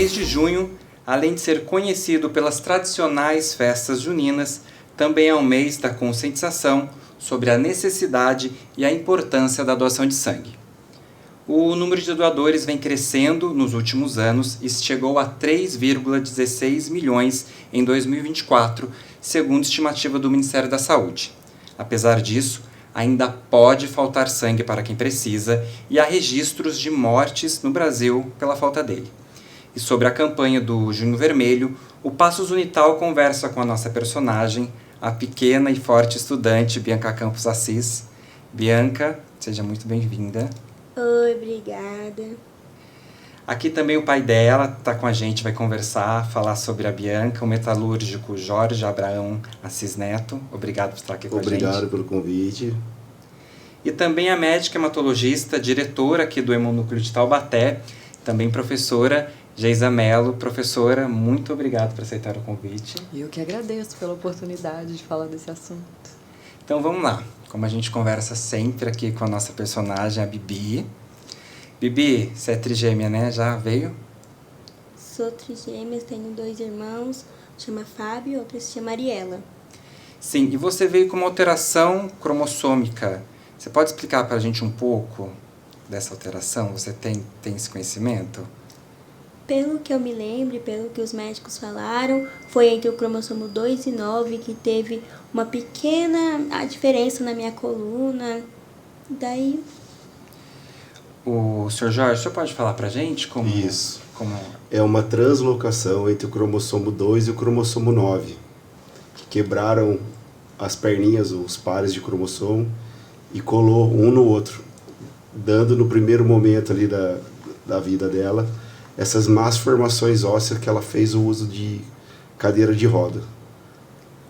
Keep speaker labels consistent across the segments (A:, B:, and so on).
A: mês de junho, além de ser conhecido pelas tradicionais festas juninas, também é um mês da conscientização sobre a necessidade e a importância da doação de sangue. O número de doadores vem crescendo nos últimos anos e chegou a 3,16 milhões em 2024, segundo estimativa do Ministério da Saúde. Apesar disso, ainda pode faltar sangue para quem precisa e há registros de mortes no Brasil pela falta dele. E sobre a campanha do Junho Vermelho, o Passos Unital conversa com a nossa personagem, a pequena e forte estudante Bianca Campos Assis. Bianca, seja muito bem-vinda.
B: Oi, obrigada.
A: Aqui também o pai dela está com a gente, vai conversar, falar sobre a Bianca, o metalúrgico Jorge Abraão Assis Neto. Obrigado por estar aqui com a gente.
C: Obrigado pelo convite.
A: E também a médica hematologista, diretora aqui do Hemonúcleo de Taubaté, também professora Geisa Mello. Professora, muito obrigado por aceitar o convite.
D: Eu que agradeço pela oportunidade de falar desse assunto.
A: Então vamos lá, como a gente conversa sempre aqui com a nossa personagem, a Bibi. Bibi, você é trigêmea, né? Já veio?
B: Sou trigêmea, tenho 2 irmãos, chama Fábio e outra se chama Ariela.
A: Sim, e você veio com uma alteração cromossômica. Você pode explicar para a gente um pouco dessa alteração? Você tem esse conhecimento?
B: Pelo que eu me lembro, pelo que os médicos falaram, foi entre o cromossomo 2 e 9 que teve uma pequena diferença na minha coluna. Daí...
A: O Sr. Jorge, o senhor pode falar para a gente como...
C: Isso.
A: Como...
C: É uma translocação entre o cromossomo 2 e o cromossomo 9, que quebraram as perninhas, os pares de cromossomo, e colou um no outro, dando no primeiro momento ali da vida dela essas más formações ósseas que ela fez o uso de cadeira de roda.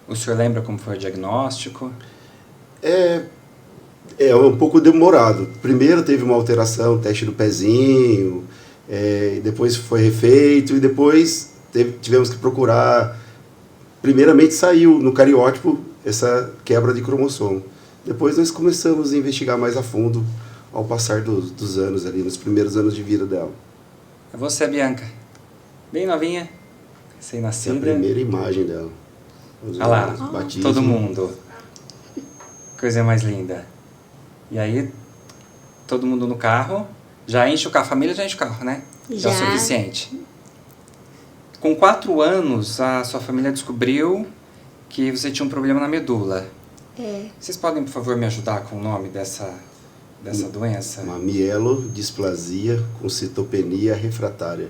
A: O senhor lembra como foi o diagnóstico?
C: É um pouco demorado. Primeiro teve uma alteração, teste do pezinho, depois foi refeito e depois tivemos que procurar. Primeiramente saiu no cariótipo essa quebra de cromossomo. Depois nós começamos a investigar mais a fundo ao passar dos anos ali, nos primeiros anos de vida dela.
A: É você, Bianca. Bem novinha,
C: Essa
A: recém-nascida.
C: é a primeira imagem dela.
A: Olha lá,
C: batismo.
A: todo mundo. Coisa mais linda. E aí, todo mundo no carro. Já enche o carro, a família já enche o carro, né? Já é o suficiente. Com 4 anos, a sua família descobriu que você tinha um problema na medula. Vocês podem, por favor, me ajudar com o nome dessa doença?
C: Uma mielodisplasia com citopenia refratária.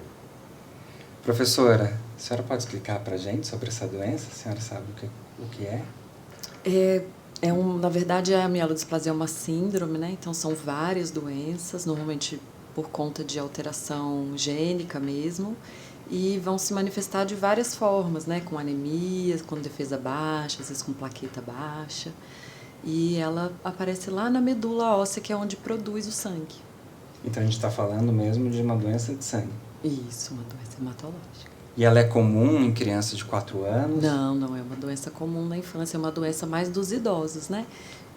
A: Professora, a senhora pode explicar pra gente sobre essa doença? A senhora sabe o que é?
D: Na verdade, a mielodisplasia é uma síndrome, né? Então, são várias doenças, normalmente por conta de alteração gênica mesmo, e vão se manifestar de várias formas, né? Com anemia, com defesa baixa, às vezes com plaqueta baixa. E ela aparece lá na medula óssea, que é onde produz o sangue.
A: Então, a gente está falando mesmo de uma doença de sangue.
D: Isso, uma doença hematológica.
A: E ela é comum em crianças de 4 anos?
D: Não é uma doença comum na infância, é uma doença mais dos idosos, né?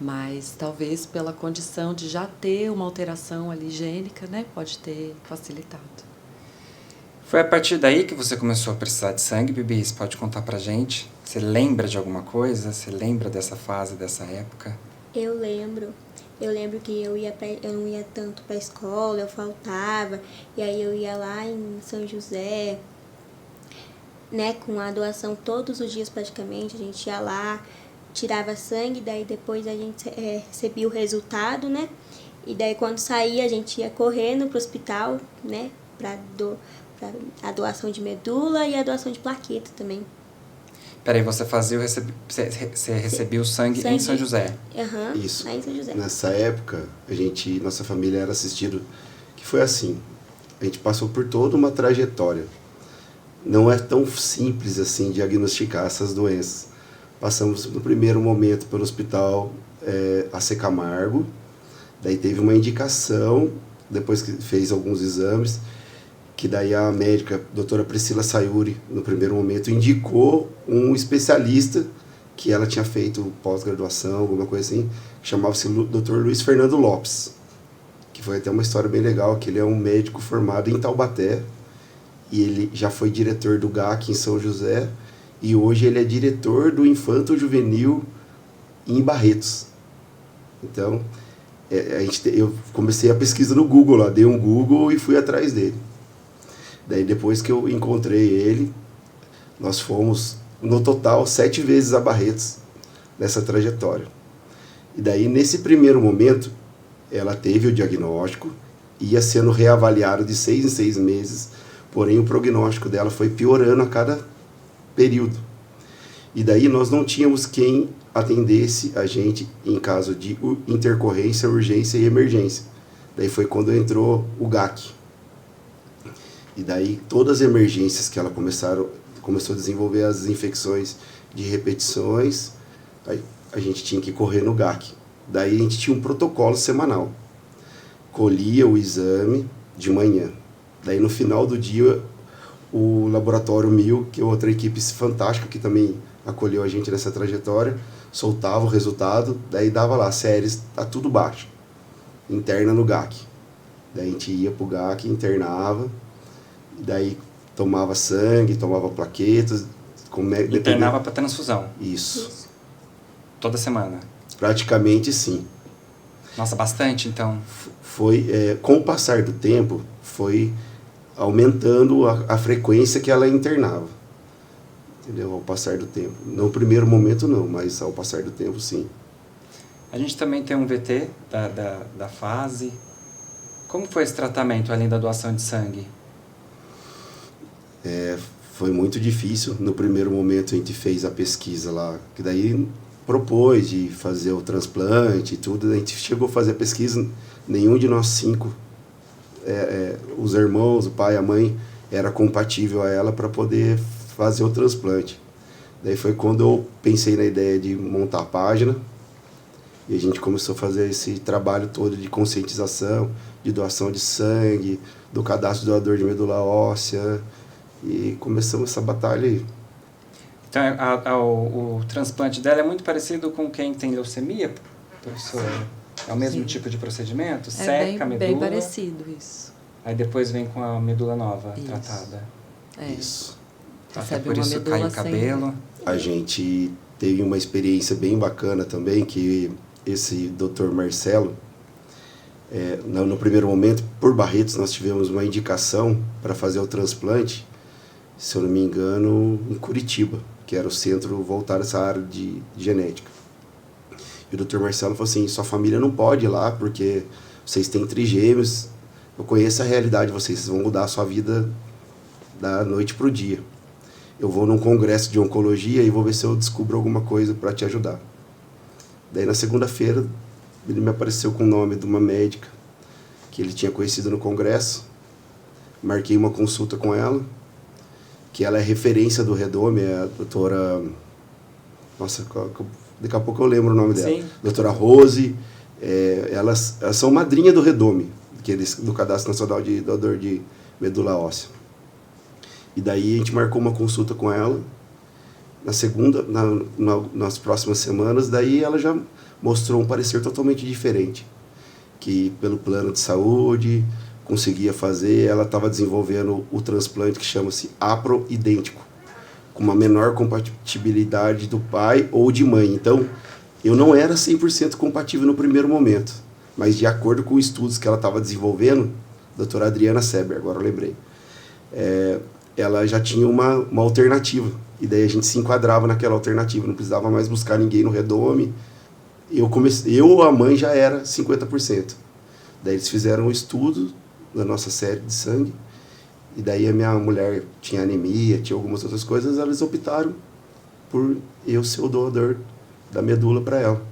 D: Mas talvez pela condição de já ter uma alteração ali gênica, né? Pode ter facilitado.
A: Foi a partir daí que você começou a precisar de sangue, Bibi? Você pode contar pra gente? Você lembra de alguma coisa? Você lembra dessa fase, dessa época?
B: Eu lembro que eu não ia tanto para a escola, eu faltava, e aí eu ia lá em São José, né, com a doação todos os dias praticamente, a gente ia lá, tirava sangue, daí depois a gente recebia o resultado, né, e daí quando saía a gente ia correndo pro hospital, né, para a doação de medula e a doação de plaqueta também.
A: Peraí, você recebia o sangue em São José?
B: Aham,
C: Isso.
B: lá em São José.
C: Nessa época, nossa família era assistido, que foi assim, a gente passou por toda uma trajetória. Não é tão simples assim diagnosticar essas doenças. Passamos no primeiro momento pelo hospital AC Camargo, daí teve uma indicação, depois que fez alguns exames, que daí a médica, a doutora Priscila Sayuri, no primeiro momento, indicou um especialista que ela tinha feito pós-graduação, alguma coisa assim, que chamava-se Dr. Luiz Fernando Lopes, que foi até uma história bem legal, que ele é um médico formado em Taubaté e ele já foi diretor do GAC em São José, e hoje ele é diretor do Infanto Juvenil em Barretos. Então, eu comecei a pesquisa no Google lá, dei um Google e fui atrás dele. Daí depois que eu encontrei ele, nós fomos no total 7 vezes a Barretos nessa trajetória. E daí nesse primeiro momento, ela teve o diagnóstico, ia sendo reavaliado de 6 em 6 meses, porém o prognóstico dela foi piorando a cada período. E daí nós não tínhamos quem atendesse a gente em caso de intercorrência, urgência e emergência. Daí foi quando entrou o GAC. E daí todas as emergências que ela começou a desenvolver as infecções de repetições, a gente tinha que correr no GAC. Daí a gente tinha um protocolo semanal. Colhia o exame de manhã. Daí no final do dia, o Laboratório Mil, que é outra equipe fantástica que também acolheu a gente nessa trajetória, soltava o resultado, daí dava lá, séries, tá tudo baixo. Interna no GAC. Daí a gente ia pro GAC, internava, daí tomava sangue, tomava plaquetas.
A: Internava para transfusão?
C: Isso.
A: Toda semana?
C: Praticamente sim.
A: Nossa, bastante então.
C: Foi, com o passar do tempo, foi aumentando a frequência que ela internava. Entendeu? Ao passar do tempo. No primeiro momento não, mas ao passar do tempo sim.
A: A gente também tem um VT da fase. Como foi esse tratamento além da doação de sangue?
C: Foi muito difícil. No primeiro momento a gente fez a pesquisa lá, que daí propôs de fazer o transplante e tudo. A gente chegou a fazer a pesquisa, nenhum de nós 5, os irmãos, o pai, a mãe, era compatível a ela para poder fazer o transplante. Daí foi quando eu pensei na ideia de montar a página e a gente começou a fazer esse trabalho todo de conscientização, de doação de sangue, do cadastro doador de medula óssea, e começamos essa batalha aí.
A: Então o transplante dela é muito parecido com quem tem leucemia, professor? É o mesmo tipo de procedimento? Seca a medula?
D: Bem parecido isso.
A: Aí depois vem com a medula nova tratada.
C: Isso.
A: Até por isso cai o cabelo.
C: A gente teve uma experiência bem bacana também, que esse Dr. Marcelo, no primeiro momento, por Barretos, nós tivemos uma indicação para fazer o transplante, se eu não me engano, em Curitiba, que era o centro voltado a essa área de genética. E o Dr. Marcelo falou assim, sua família não pode ir lá, porque vocês têm trigêmeos, eu conheço a realidade de vocês vão mudar a sua vida da noite para o dia. Eu vou num congresso de oncologia e vou ver se eu descubro alguma coisa para te ajudar. Daí na segunda-feira ele me apareceu com o nome de uma médica que ele tinha conhecido no congresso. Marquei uma consulta com ela, que ela é referência do Redome, é a doutora... Nossa, daqui a pouco eu lembro o nome dela.
A: Sim.
C: Doutora Rose. Elas são madrinha do Redome, do Cadastro Nacional de Doador de Medula Óssea. E daí a gente marcou uma consulta com ela, nas próximas semanas, daí ela já mostrou um parecer totalmente diferente, que pelo plano de saúde conseguia fazer, ela estava desenvolvendo o transplante que chama-se haploidêntico, com uma menor compatibilidade do pai ou de mãe. Então, eu não era 100% compatível no primeiro momento, mas de acordo com os estudos que ela estava desenvolvendo, doutora Adriana Seber, agora eu lembrei, ela já tinha uma alternativa, e daí a gente se enquadrava naquela alternativa, não precisava mais buscar ninguém no Redome. Eu, a mãe, já era 50%. Daí eles fizeram um estudo da nossa série de sangue, e daí a minha mulher tinha anemia, tinha algumas outras coisas, eles optaram por eu ser o doador da medula para ela.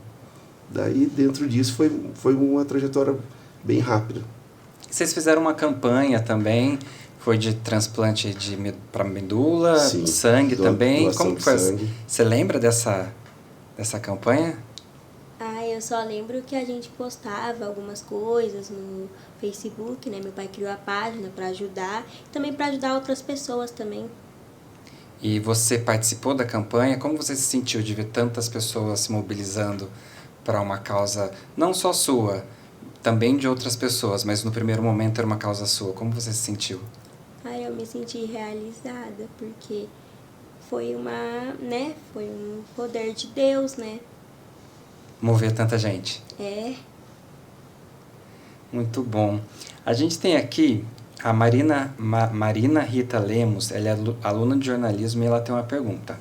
C: Daí, dentro disso, foi uma trajetória bem rápida.
A: Vocês fizeram uma campanha também, foi de transplante para medula,
C: sim,
A: sangue também. Como que foi?
C: Sangue.
A: Você lembra dessa campanha?
B: Eu só lembro que a gente postava algumas coisas no Facebook, né? Meu pai criou a página para ajudar, e também para ajudar outras pessoas também.
A: E você participou da campanha? Como você se sentiu de ver tantas pessoas se mobilizando para uma causa, não só sua, também de outras pessoas, mas no primeiro momento era uma causa sua? Como você se sentiu?
B: Aí eu me senti realizada, porque foi foi um poder de Deus, né?
A: Mover tanta gente.
B: É,
A: Muito bom. A gente tem aqui a Marina Rita Lemos, ela é aluna de jornalismo e ela tem uma pergunta.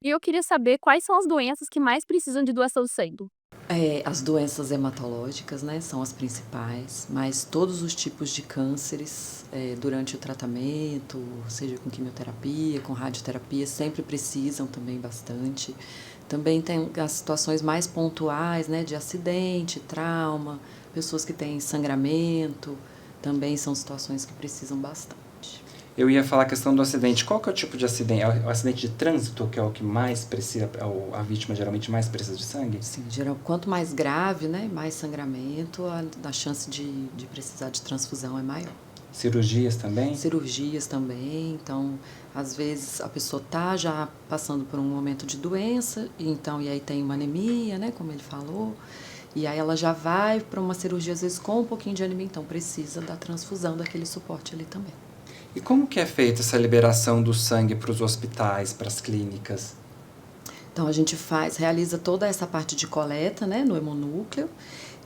E: E eu queria saber quais são as doenças que mais precisam de doação de sangue.
D: As doenças hematológicas, né, são as principais, mas todos os tipos de cânceres, durante o tratamento, seja com quimioterapia, com radioterapia, sempre precisam também bastante. Também tem as situações mais pontuais, né, de acidente, trauma, pessoas que têm sangramento, também são situações que precisam bastante.
A: Eu ia falar a questão do acidente. Qual que é o tipo de acidente? É o acidente de trânsito, que é o que mais precisa, a vítima geralmente mais precisa de sangue?
D: Sim, quanto mais grave, né, mais sangramento, a chance de precisar de transfusão é maior.
A: Cirurgias também?
D: Cirurgias também, então, às vezes a pessoa está já passando por um momento de doença, e aí tem uma anemia, né, como ele falou, e aí ela já vai para uma cirurgia, às vezes com um pouquinho de anemia, então precisa da transfusão daquele suporte ali também.
A: E como que é feita essa liberação do sangue para os hospitais, para as clínicas?
D: Então a gente realiza toda essa parte de coleta, né, no hemonúcleo,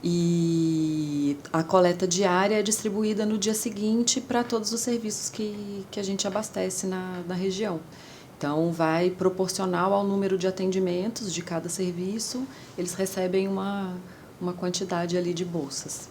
D: e a coleta diária é distribuída no dia seguinte para todos os serviços que a gente abastece na região. Então vai proporcional ao número de atendimentos de cada serviço, eles recebem uma quantidade ali de bolsas.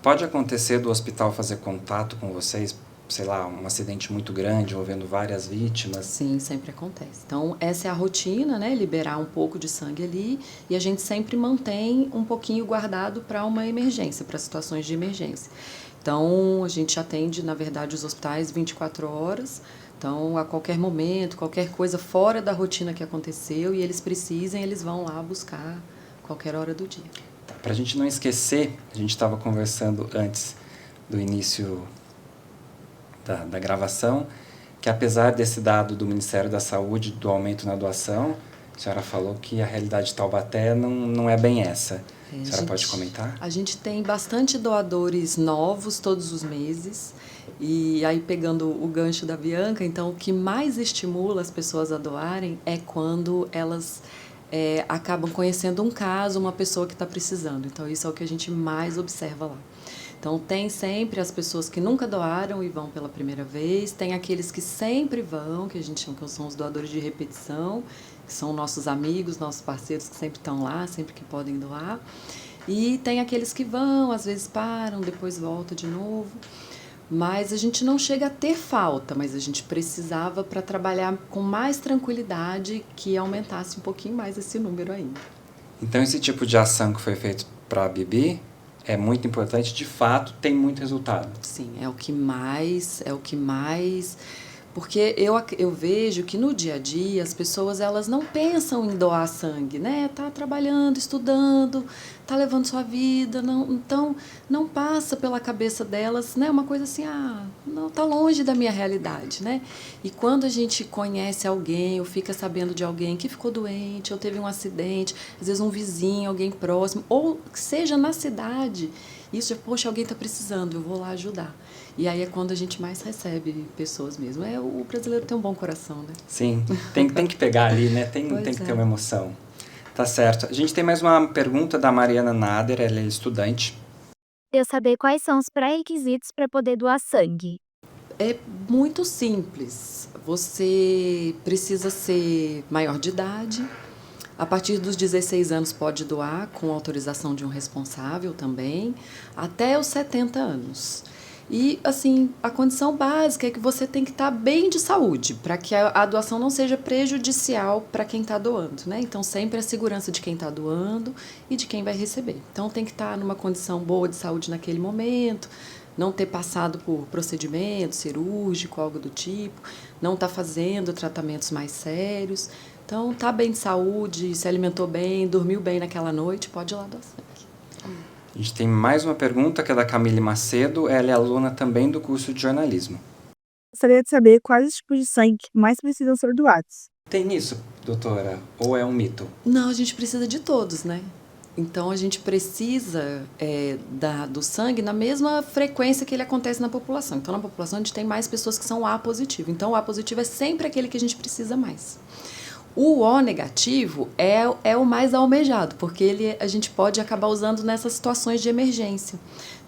A: Pode acontecer do hospital fazer contato com vocês, sei lá, um acidente muito grande envolvendo várias vítimas?
D: Sim, sempre acontece. Então, essa é a rotina, né? Liberar um pouco de sangue ali, e a gente sempre mantém um pouquinho guardado para uma emergência, para situações de emergência. Então, a gente atende, na verdade, os hospitais 24 horas. Então, a qualquer momento, qualquer coisa fora da rotina que aconteceu e eles precisem, eles vão lá buscar qualquer hora do dia.
A: Para a gente não esquecer, a gente estava conversando antes do início da gravação, que apesar desse dado do Ministério da Saúde, do aumento na doação, a senhora falou que a realidade de Taubaté não é bem essa. A senhora pode comentar?
D: A gente tem bastante doadores novos todos os meses, e aí pegando o gancho da Bianca, então o que mais estimula as pessoas a doarem é quando elas acabam conhecendo um caso, uma pessoa que está precisando. Então isso é o que a gente mais observa lá. Então, tem sempre as pessoas que nunca doaram e vão pela primeira vez, tem aqueles que sempre vão, que a gente chama que são os doadores de repetição, que são nossos amigos, nossos parceiros que sempre estão lá, sempre que podem doar. E tem aqueles que vão, às vezes param, depois voltam de novo. Mas a gente não chega a ter falta, mas a gente precisava para trabalhar com mais tranquilidade que aumentasse um pouquinho mais esse número ainda.
A: Então, esse tipo de ação que foi feito para a Bibi é muito importante, de fato, tem muito resultado.
D: Sim, é o que mais, porque eu vejo que no dia a dia as pessoas elas não pensam em doar sangue, né? Tá trabalhando, estudando, tá levando sua vida, então não passa pela cabeça delas, né? Uma coisa assim, não, tá longe da minha realidade, né? E quando a gente conhece alguém ou fica sabendo de alguém que ficou doente ou teve um acidente, às vezes um vizinho, alguém próximo, ou que seja na cidade, isso, poxa, alguém está precisando, eu vou lá ajudar. E aí é quando a gente mais recebe pessoas mesmo. O brasileiro tem um bom coração, né?
A: Sim, tem que pegar ali, né? Tem que ter uma emoção. Tá certo. A gente tem mais uma pergunta da Mariana Nader, ela é estudante.
E: Eu saber quais são os pré-requisitos para poder doar sangue.
D: É muito simples. Você precisa ser maior de idade. A partir dos 16 anos pode doar, com autorização de um responsável também, até os 70 anos. E, assim, a condição básica é que você tem que estar bem de saúde, para que a doação não seja prejudicial para quem está doando, né? Então, sempre a segurança de quem está doando e de quem vai receber. Então, tem que estar numa condição boa de saúde naquele momento, não ter passado por procedimento cirúrgico, algo do tipo, não estar fazendo tratamentos mais sérios. Então, tá bem de saúde, se alimentou bem, dormiu bem naquela noite, pode ir lá doar sangue.
A: A gente tem mais uma pergunta, que é da Camille Macedo, ela é aluna também do curso de jornalismo.
F: Gostaria de saber quais os tipos de sangue mais precisam ser doados.
A: Tem isso, doutora? Ou é um mito?
D: Não, a gente precisa de todos, né? Então, a gente precisa do sangue na mesma frequência que ele acontece na população. Então, na população, a gente tem mais pessoas que são A positivo. Então, o A positivo é sempre aquele que a gente precisa mais. O O negativo é o mais almejado, porque a gente pode acabar usando nessas situações de emergência.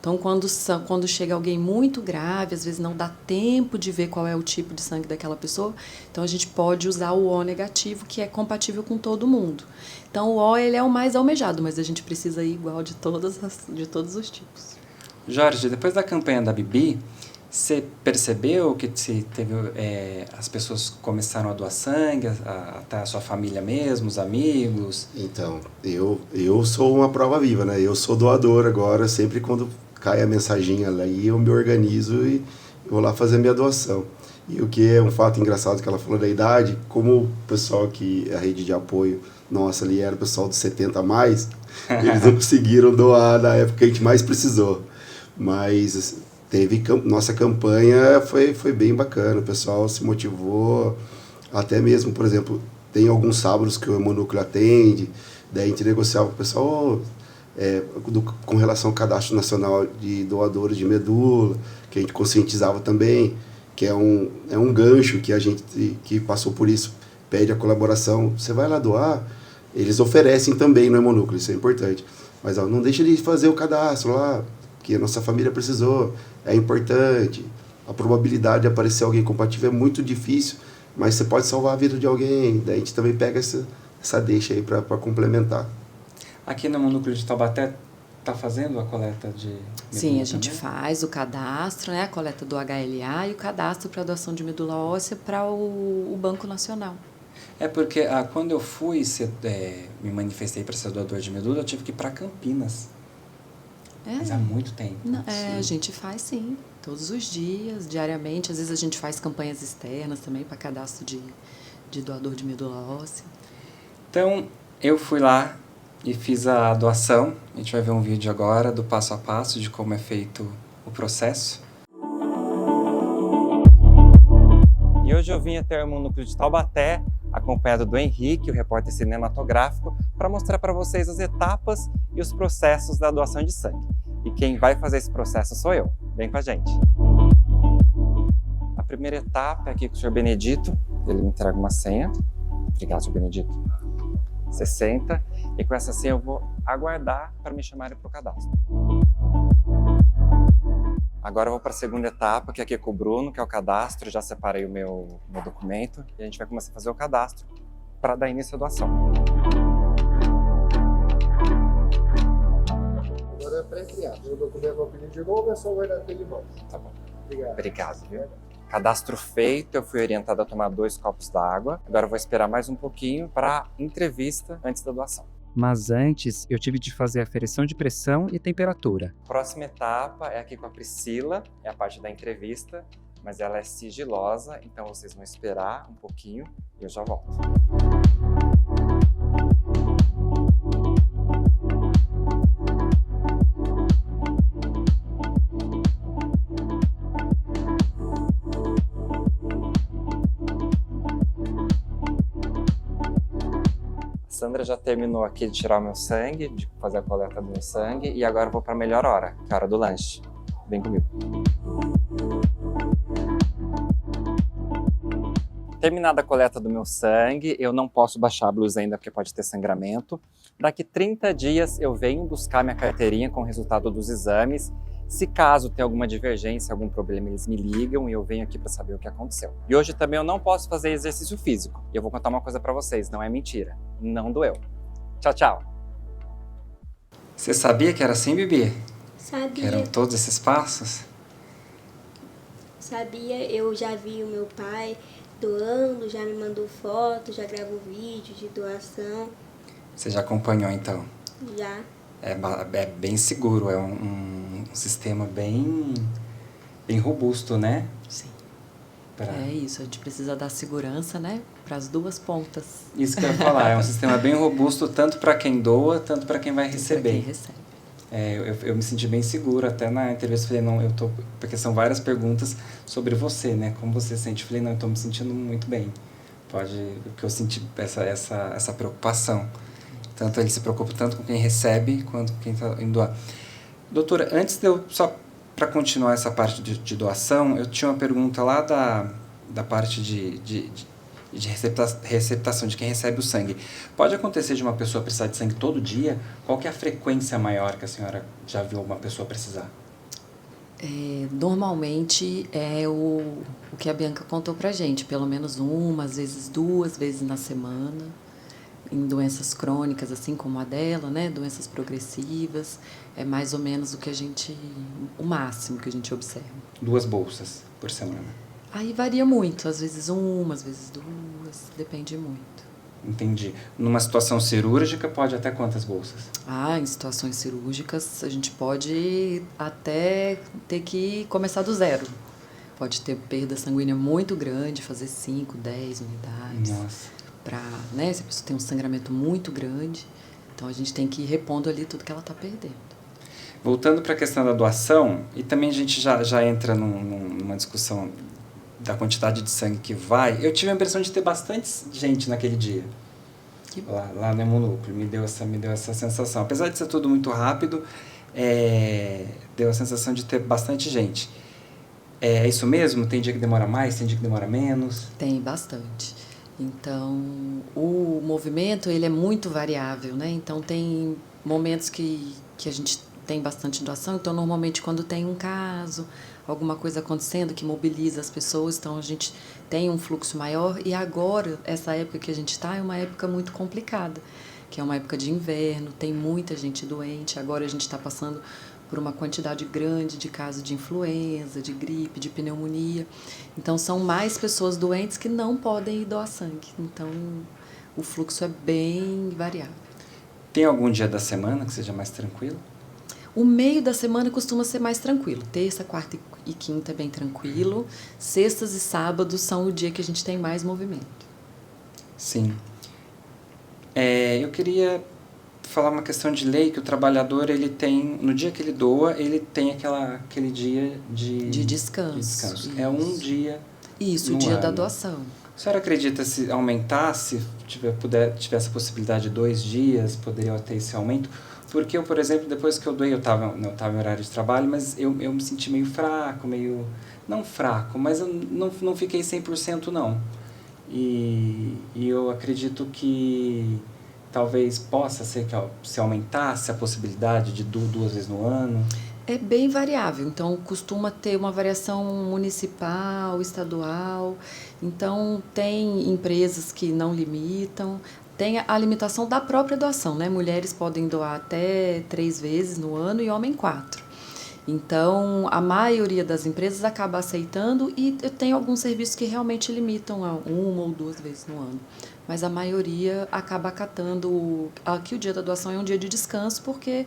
D: Então, quando chega alguém muito grave, às vezes não dá tempo de ver qual é o tipo de sangue daquela pessoa, então a gente pode usar o O negativo, que é compatível com todo mundo. Então, o O ele é o mais almejado, mas a gente precisa ir igual de todos os tipos.
A: Jorge, depois da campanha da Bibi, você percebeu que as pessoas começaram a doar sangue, até a sua família mesmo, os amigos?
C: Então, eu sou uma prova viva, né? Eu sou doador agora, sempre quando cai a mensaginha ali, eu me organizo e vou lá fazer a minha doação. E o que é um fato engraçado que ela falou da idade, como o pessoal a rede de apoio nossa ali era o pessoal dos 70 a mais, eles não conseguiram doar na época que a gente mais precisou. Mas nossa campanha foi bem bacana, o pessoal se motivou, até mesmo, por exemplo, tem alguns sábados que o Hemonúcleo atende, daí a gente negociava com o pessoal com relação ao Cadastro Nacional de Doadores de Medula, que a gente conscientizava também, que é um gancho que a gente que passou por isso, pede a colaboração, você vai lá doar, eles oferecem também no Hemonúcleo, isso é importante, mas não deixa de fazer o cadastro lá, que a nossa família precisou, é importante. A probabilidade de aparecer alguém compatível é muito difícil, mas você pode salvar a vida de alguém. Daí a gente também pega essa deixa aí para complementar.
A: Aqui no Núcleo de Taubaté está fazendo a coleta de medula?
D: Sim, a gente
A: também?
D: faz o cadastro, né, a coleta do HLA e o cadastro para doação de medula óssea para o Banco Nacional.
A: É porque quando eu fui, me manifestei para ser doador de medula, eu tive que ir para Campinas. Mas há muito tempo.
D: A gente faz sim, todos os dias, diariamente. Às vezes a gente faz campanhas externas também para cadastro de doador de medula óssea.
A: Então, eu fui lá e fiz a doação. A gente vai ver um vídeo agora do passo a passo de como é feito o processo. E hoje eu vim até o Núcleo de Taubaté, acompanhado do Henrique, o repórter cinematográfico, para mostrar para vocês as etapas e os processos da doação de sangue. E quem vai fazer esse processo sou eu. Vem com a gente. A primeira etapa é aqui com o Sr. Benedito. Ele me entrega uma senha. Obrigado, Sr. Benedito. Você senta e com essa senha eu vou aguardar para me chamarem para o cadastro. Agora eu vou para a segunda etapa, que é aqui com o Bruno, que é o cadastro. Já separei o meu documento e a gente vai começar a fazer o cadastro para dar início à doação.
G: Agora é pré-criado. O documento vai pedir de novo, é só guardar aquele de volta.
A: Tá bom.
G: Obrigado,
A: viu? Cadastro feito, eu fui orientado a tomar 2 copos d'água. Agora eu vou esperar mais um pouquinho para a entrevista antes da doação. Mas antes, eu tive de fazer aferição de pressão e temperatura. Próxima etapa é aqui com a Priscila, é a parte da entrevista, mas ela é sigilosa, então vocês vão esperar um pouquinho e eu já volto. Sandra já terminou aqui de tirar o meu sangue, de fazer a coleta do meu sangue, e agora eu vou para a melhor hora, que é a hora do lanche. Vem comigo. Terminada a coleta do meu sangue, eu não posso baixar a blusa ainda porque pode ter sangramento. Daqui 30 dias eu venho buscar minha carteirinha com o resultado dos exames. Se caso tem alguma divergência, algum problema, eles me ligam e eu venho aqui para saber o que aconteceu. E hoje também eu não posso fazer exercício físico. E eu vou contar uma coisa para vocês, não é mentira. Não doeu. Tchau, tchau. Você sabia que era assim, Bibi?
B: Sabia.
A: Que eram todos esses passos?
B: Sabia, eu já vi o meu pai doando, já me mandou foto, já gravou vídeo de doação.
A: Você já acompanhou então?
B: Já.
A: É bem seguro, é um sistema bem robusto, né?
D: Sim. É isso, a gente precisa dar segurança, né, para as duas pontas.
A: Isso que eu ia falar, é um sistema bem robusto tanto para quem doa, tanto para quem vai receber.
D: Para quem recebe.
A: Eu me senti bem seguro, até na entrevista falei, não, porque são várias perguntas sobre você, né, como você se sente. Eu falei, não, eu estou me sentindo muito bem, porque eu senti essa preocupação. Tanto ele se preocupa tanto com quem recebe quanto com quem está indo doar. Doutora, antes de eu, só para continuar essa parte de doação, eu tinha uma pergunta lá da parte de receptação de quem recebe o sangue. Pode acontecer de uma pessoa precisar de sangue todo dia? Qual que é a frequência maior que a senhora já viu uma pessoa precisar?
D: Normalmente é o que a Bianca contou pra gente, pelo menos uma, às vezes 2 vezes na semana, em doenças crônicas, assim como a dela, né? Doenças progressivas, é mais ou menos o máximo que a gente observa.
A: 2 bolsas por semana?
D: Aí varia muito, às vezes 1, às vezes 2, depende muito.
A: Entendi. Numa situação cirúrgica, pode até quantas bolsas?
D: Em situações cirúrgicas, a gente pode até ter que começar do zero. Pode ter perda sanguínea muito grande, fazer 5, 10 unidades.
A: Nossa.
D: Se a pessoa tem um sangramento muito grande, então a gente tem que ir repondo ali tudo que ela está perdendo.
A: Voltando para a questão da doação, e também a gente já entra numa discussão da quantidade de sangue que vai, eu tive a impressão de ter bastante gente naquele dia. Lá no Hemonúcleo, me deu essa sensação. Apesar de ser tudo muito rápido, deu a sensação de ter bastante gente. É isso mesmo? Tem dia que demora mais, tem dia que demora menos?
D: Tem bastante. Então, o movimento ele é muito variável, né? Então, tem momentos que a gente tem bastante doação. Então, normalmente, quando tem um caso, alguma coisa acontecendo que mobiliza as pessoas, então a gente tem um fluxo maior. E agora, essa época que a gente está, é uma época muito complicada, que é uma época de inverno, tem muita gente doente. Agora a gente está passando por uma quantidade grande de casos de influenza, de gripe, de pneumonia. Então, são mais pessoas doentes que não podem ir doar sangue. Então, o fluxo é bem variável.
A: Tem algum dia da semana que seja mais tranquilo?
D: O meio da semana costuma ser mais tranquilo. Terça, quarta e quinta é bem tranquilo. Sextas e sábados são o dia que a gente tem mais movimento.
A: Sim. Eu queria falar uma questão de lei, que o trabalhador, ele tem, no dia que ele doa, ele tem aquele dia de
D: descanso.
A: Isso. É um dia.
D: Isso, o dia da doação.
A: A senhora acredita, se aumentasse, tivesse a possibilidade de 2 dias, poderia ter esse aumento? Porque eu, por exemplo, depois que eu doei, eu estava em horário de trabalho, mas eu me senti meio fraco, não fraco, mas eu não fiquei 100% não. E eu acredito que talvez possa ser que se aumentasse a possibilidade de 2 vezes no ano.
D: É bem variável, então costuma ter uma variação municipal, estadual. Então tem empresas que não limitam. Tem a limitação da própria doação, né? Mulheres podem doar até 3 vezes no ano e homem 4. Então, a maioria das empresas acaba aceitando e tem alguns serviços que realmente limitam a 1 ou 2 vezes no ano. Mas a maioria acaba acatando que o dia da doação é um dia de descanso, porque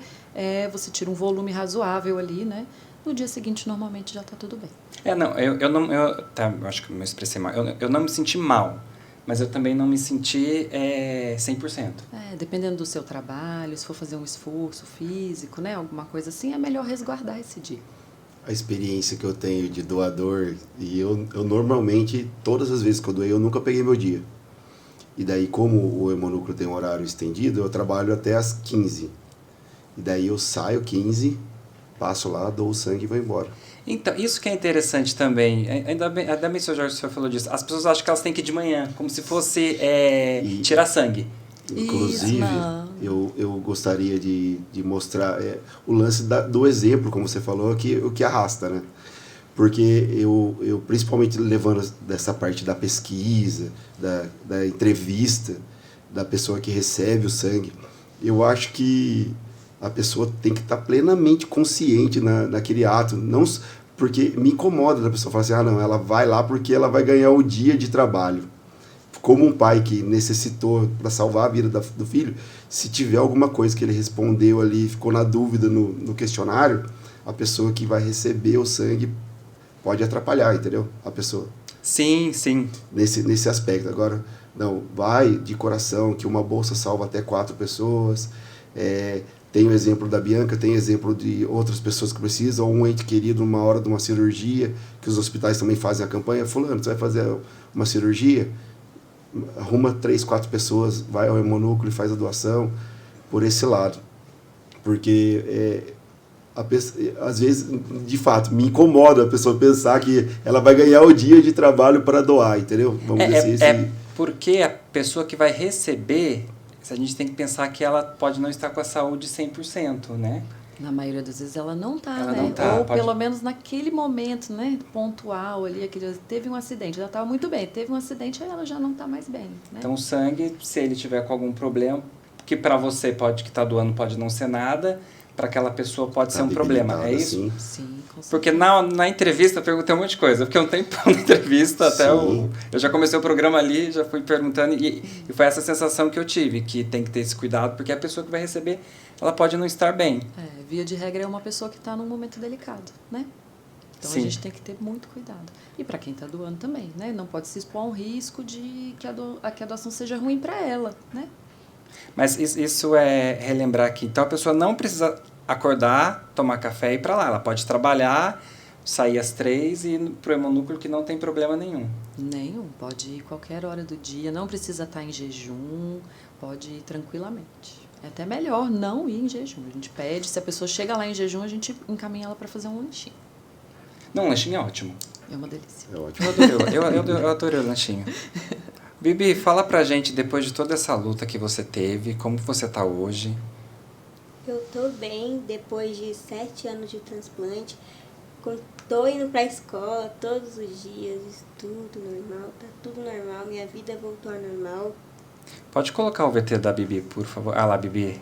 D: você tira um volume razoável ali, né? No dia seguinte, normalmente, já está tudo bem.
A: Eu acho que eu me expressei mal. Eu não me senti mal. Mas eu também não me senti 100%.
D: Dependendo do seu trabalho, se for fazer um esforço físico, né, alguma coisa assim, é melhor resguardar esse dia.
C: A experiência que eu tenho de doador, e eu normalmente, todas as vezes que eu doei, eu nunca peguei meu dia. E daí, como o Hemonúcleo tem um horário estendido, eu trabalho até às 15. E daí eu saio 15, passo lá, dou o sangue e vou embora.
A: Então, isso que é interessante também, ainda bem, Sr. Jorge, o senhor falou disso, as pessoas acham que elas têm que ir de manhã, como se fosse tirar sangue.
C: Inclusive, eu gostaria de mostrar o lance do exemplo, como você falou, o que arrasta, né? Porque eu principalmente levando dessa parte da pesquisa, da entrevista, da pessoa que recebe o sangue, eu acho que a pessoa tem que estar plenamente consciente naquele ato, não porque me incomoda da pessoa falar assim, não, ela vai lá porque ela vai ganhar o dia de trabalho. Como um pai que necessitou para salvar a vida do filho, se tiver alguma coisa que ele respondeu ali, ficou na dúvida no questionário, a pessoa que vai receber o sangue pode atrapalhar, entendeu? A pessoa.
A: Sim, sim.
C: Nesse aspecto. Agora, não, vai de coração, que uma bolsa salva até 4 pessoas. Tem o exemplo da Bianca, tem exemplo de outras pessoas que precisam, um ente querido numa hora de uma cirurgia, que os hospitais também fazem a campanha, fulano, você vai fazer uma cirurgia, arruma 3, 4 pessoas, vai ao Hemonúcleo e faz a doação. por esse lado. Porque às vezes, de fato, me incomoda a pessoa pensar que ela vai ganhar o dia de trabalho para doar, entendeu? Vamos dizer assim.
A: Porque a pessoa que vai receber, a gente tem que pensar que ela pode não estar com a saúde 100%, né?
D: Na maioria das vezes ela não tá,
A: Ela
D: né?
A: não tá,
D: Ou
A: pode-
D: pelo menos naquele momento, né? Pontual ali, teve um acidente, ela estava muito bem. Teve um acidente, aí ela já não está mais bem, né?
A: Então o sangue, se ele tiver com algum problema, que para você pode que está doando pode não ser nada, para aquela pessoa pode ser um problema, é
C: Habilitada,
A: isso?
C: sim.
D: Sim, com
A: Porque
D: certeza.
A: na entrevista eu perguntei um monte de coisa, porque um tempão na entrevista, até
C: Sim.
A: eu já comecei o programa ali, já fui perguntando, e foi essa sensação que eu tive, que tem que ter esse cuidado, porque a pessoa que vai receber, ela pode não estar bem.
D: Via de regra é uma pessoa que está num momento delicado, né? Então
A: Sim.
D: a gente tem que ter muito cuidado. E para quem está doando também, né? Não pode se expor a um risco de que a doação seja ruim para ela, né?
A: Mas isso é relembrar que então a pessoa não precisa acordar, tomar café e ir para lá. Ela pode trabalhar, sair às 3 e ir para o hemonúcleo que não tem problema nenhum.
D: Nenhum, pode ir qualquer hora do dia, não precisa estar em jejum, pode ir tranquilamente. É até melhor não ir em jejum. A gente pede, se a pessoa chega lá em jejum, a gente encaminha ela para fazer um lanchinho.
A: Não, um lanchinho é ótimo.
D: É uma delícia.
C: É ótimo.
A: Eu adorei o lanchinho. Bibi, fala pra gente, depois de toda essa luta que você teve, como você tá hoje?
B: Eu tô bem depois de 7 anos de transplante. Tô indo pra escola todos os dias, estudo normal, tá tudo normal, minha vida voltou ao normal.
A: Pode colocar o VT da Bibi, por favor. Ah lá, Bibi,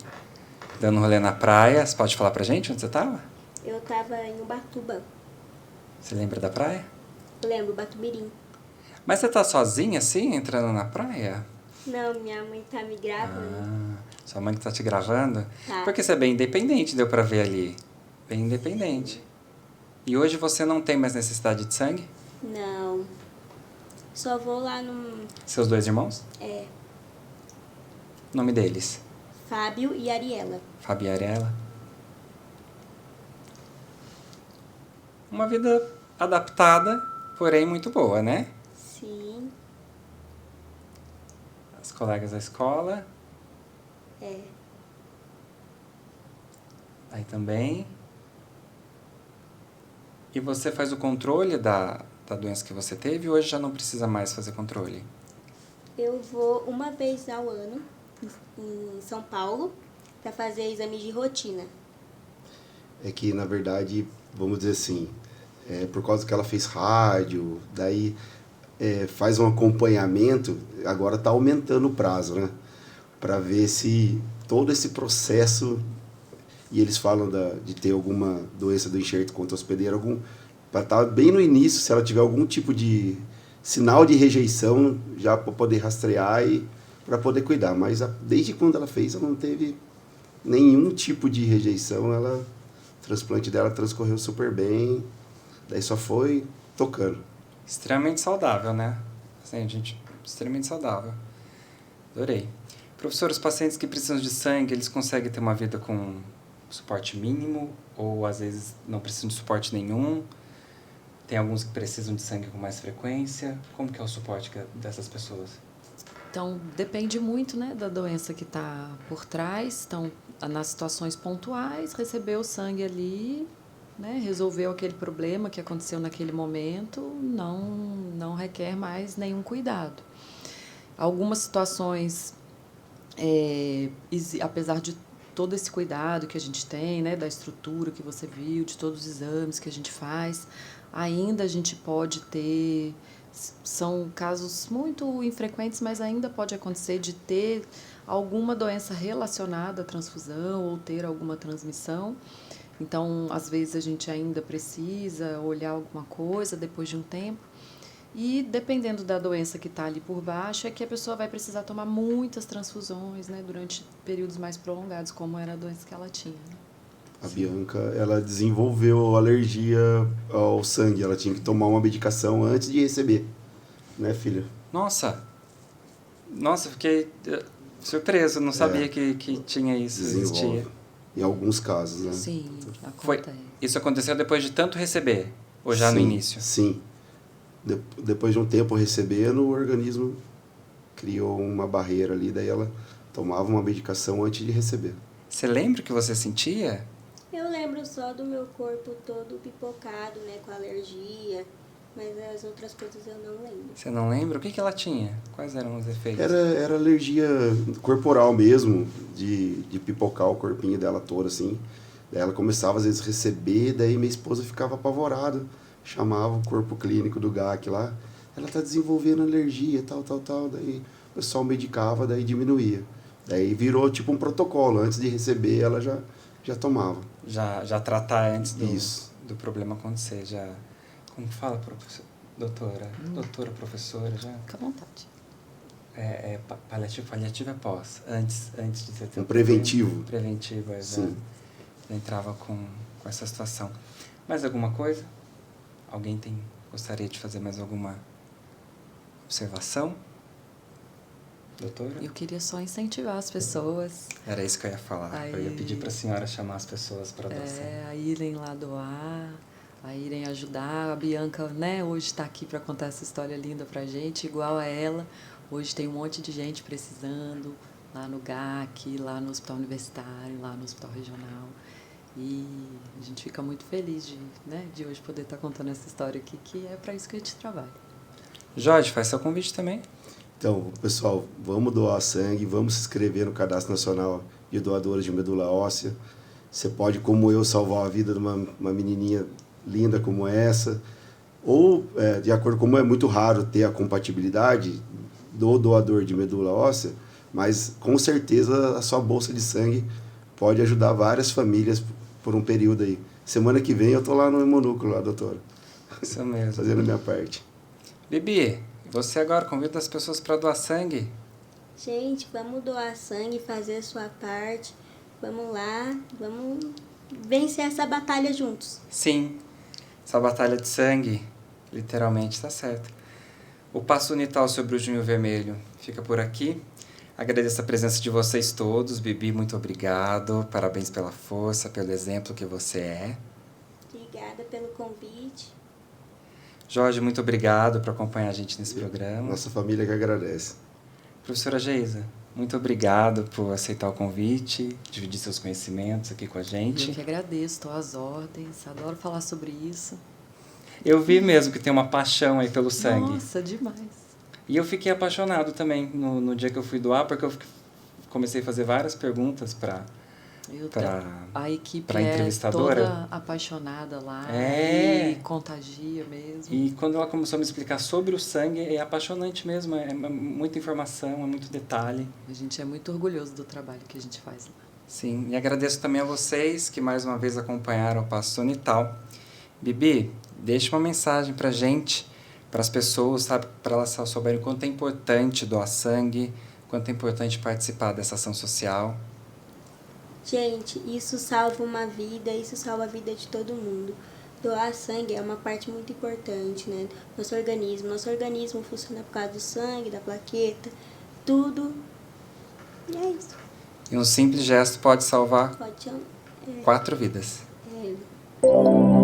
A: dando um rolê na praia. Você pode falar pra gente onde você tava?
B: Eu tava em Ubatuba,
A: Você lembra da praia?
B: eu lembro, Batumirim.
A: Mas você tá sozinha assim, entrando na praia?
B: Não, minha mãe tá me gravando.
A: Sua mãe que tá te gravando?
B: Tá.
A: Porque você é bem independente, deu pra ver ali. Bem independente. E hoje você não tem mais necessidade de sangue?
B: Não. Só vou lá no
A: Seus dois irmãos? O nome deles?
B: Fábio e Ariela.
A: Fabi e Arela. Uma vida adaptada, porém muito boa, né?
B: Sim,
A: As colegas da escola. Aí também. E você faz o controle da doença que você teve, ou hoje já não precisa mais fazer controle?
B: eu vou uma vez ao ano em São Paulo para fazer exame de rotina.
C: É que, na verdade, vamos dizer assim, por causa que ela fez rádio, daí faz um acompanhamento, agora está aumentando o prazo, né? Para ver se todo esse processo, e eles falam de ter alguma doença do enxerto contra hospedeiro, para estar bem no início, se ela tiver algum tipo de sinal de rejeição, já para poder rastrear e para poder cuidar. Mas desde quando ela fez, ela não teve nenhum tipo de rejeição, o transplante dela transcorreu super bem, daí só foi tocando.
A: Extremamente saudável, né? Assim, gente, extremamente saudável. Adorei. Professor, os pacientes que precisam de sangue, eles conseguem ter uma vida com suporte mínimo ou às vezes não precisam de suporte nenhum? Tem alguns que precisam de sangue com mais frequência. Como que é o suporte dessas pessoas?
D: Então, depende muito, né, da doença que está por trás. Então, nas situações pontuais, receber o sangue ali, né, resolveu aquele problema que aconteceu naquele momento, não requer mais nenhum cuidado. Algumas situações, apesar de todo esse cuidado que a gente tem, né, da estrutura que você viu, de todos os exames que a gente faz, ainda a gente pode ter, são casos muito infrequentes, mas ainda pode acontecer de ter alguma doença relacionada à transfusão ou ter alguma transmissão. Então, às vezes a gente ainda precisa olhar alguma coisa depois de um tempo. E dependendo da doença que está ali por baixo, é que a pessoa vai precisar tomar muitas transfusões, né, durante períodos mais prolongados, como era a doença que ela tinha. Né?
C: A Bianca, ela desenvolveu alergia ao sangue, ela tinha que tomar uma medicação antes de receber, né, filha?
A: Nossa, fiquei surpreso, não sabia que tinha isso, existia.
C: Desenvolve. Em alguns casos, né?
D: Sim,
A: Foi,
D: acontece.
A: isso aconteceu depois de tanto receber, ou já no
C: Sim,
A: início?
C: Sim. Depois de um tempo recebendo, o organismo criou uma barreira ali, daí ela tomava uma medicação antes de receber.
A: Você lembra o que você sentia?
B: Eu lembro só do meu corpo todo pipocado, né, com alergia, mas as outras coisas eu não lembro.
A: Você não lembra? O que ela tinha? Quais eram os efeitos?
C: Era alergia corporal mesmo, de pipocar o corpinho dela todo, assim. Daí ela começava, às vezes, a receber, daí minha esposa ficava apavorada, chamava o corpo clínico do GAC lá, ela tá desenvolvendo alergia, tal, daí o pessoal medicava, daí diminuía. Daí virou tipo um protocolo, antes de receber ela já tomava.
A: Já tratar antes
C: Isso.
A: do problema acontecer, já... Como fala, doutora? Doutora, professora, já...
D: Fica à vontade.
A: Paliativo é pós, antes de você ter
C: Um preventivo.
A: Preventivo,
C: Sim.
A: Já entrava com essa situação. Mais alguma coisa? Alguém gostaria de fazer mais alguma observação? Doutora?
D: Eu queria só incentivar as pessoas
A: Era isso que eu ia falar. Eu ia pedir para a senhora chamar as pessoas para doação.
D: a irem lá doar, a irem ajudar. A Bianca, né, hoje está aqui para contar essa história linda pra gente, igual a ela. Hoje tem um monte de gente precisando, lá no GAC, lá no Hospital Universitário, lá no Hospital Regional. E a gente fica muito feliz de hoje poder estar contando essa história aqui, que é para isso que a gente trabalha.
A: Jorge, faz seu convite também.
C: Então, pessoal, vamos doar sangue, vamos se inscrever no Cadastro Nacional de Doadores de Medula Óssea. Você pode, como eu, salvar a vida de uma menininha linda como essa. Ou, de acordo com como é muito raro ter a compatibilidade do doador de medula óssea, mas com certeza a sua bolsa de sangue pode ajudar várias famílias por um período aí. Semana que vem eu tô lá no Hemonúcleo, lá, doutora.
A: Isso mesmo.
C: Fazendo a minha parte.
A: Bibi, você agora convida as pessoas para doar sangue?
B: Gente, vamos doar sangue, fazer a sua parte. Vamos lá, vamos vencer essa batalha juntos.
A: Sim, essa batalha de sangue, literalmente, está certo. O Passo Unital sobre o Junho Vermelho fica por aqui. Agradeço a presença de vocês todos. Bibi, muito obrigado. Parabéns pela força, pelo exemplo que você é.
B: Obrigada pelo convite.
A: Jorge, muito obrigado por acompanhar a gente nesse programa.
C: Nossa família que agradece.
A: Professora Geisa, muito obrigado por aceitar o convite, dividir seus conhecimentos aqui com a gente.
D: Eu que agradeço, estou às ordens, adoro falar sobre isso.
A: Eu vi mesmo que tem uma paixão aí pelo sangue.
D: Nossa, demais.
A: E eu fiquei apaixonado também no dia que eu fui doar, porque eu comecei a fazer várias perguntas para
D: A equipe
A: pra entrevistadora.
D: toda apaixonada lá e contagia mesmo.
A: E quando ela começou a me explicar sobre o sangue, é apaixonante mesmo, é muita informação, é muito detalhe.
D: A gente é muito orgulhoso do trabalho que a gente faz lá.
A: Sim, e agradeço também a vocês que mais uma vez acompanharam o Passo Unital. Bibi, deixa uma mensagem pra gente, para as pessoas, sabe, para elas souberem o quanto é importante doar sangue, quanto é importante participar dessa ação social.
B: Gente, isso salva uma vida, isso salva a vida de todo mundo. Doar sangue é uma parte muito importante, né? Nosso organismo funciona por causa do sangue, da plaqueta, tudo. E é isso.
A: E um simples gesto pode salvar
B: Pode chamar.
A: 4 vidas.
B: É.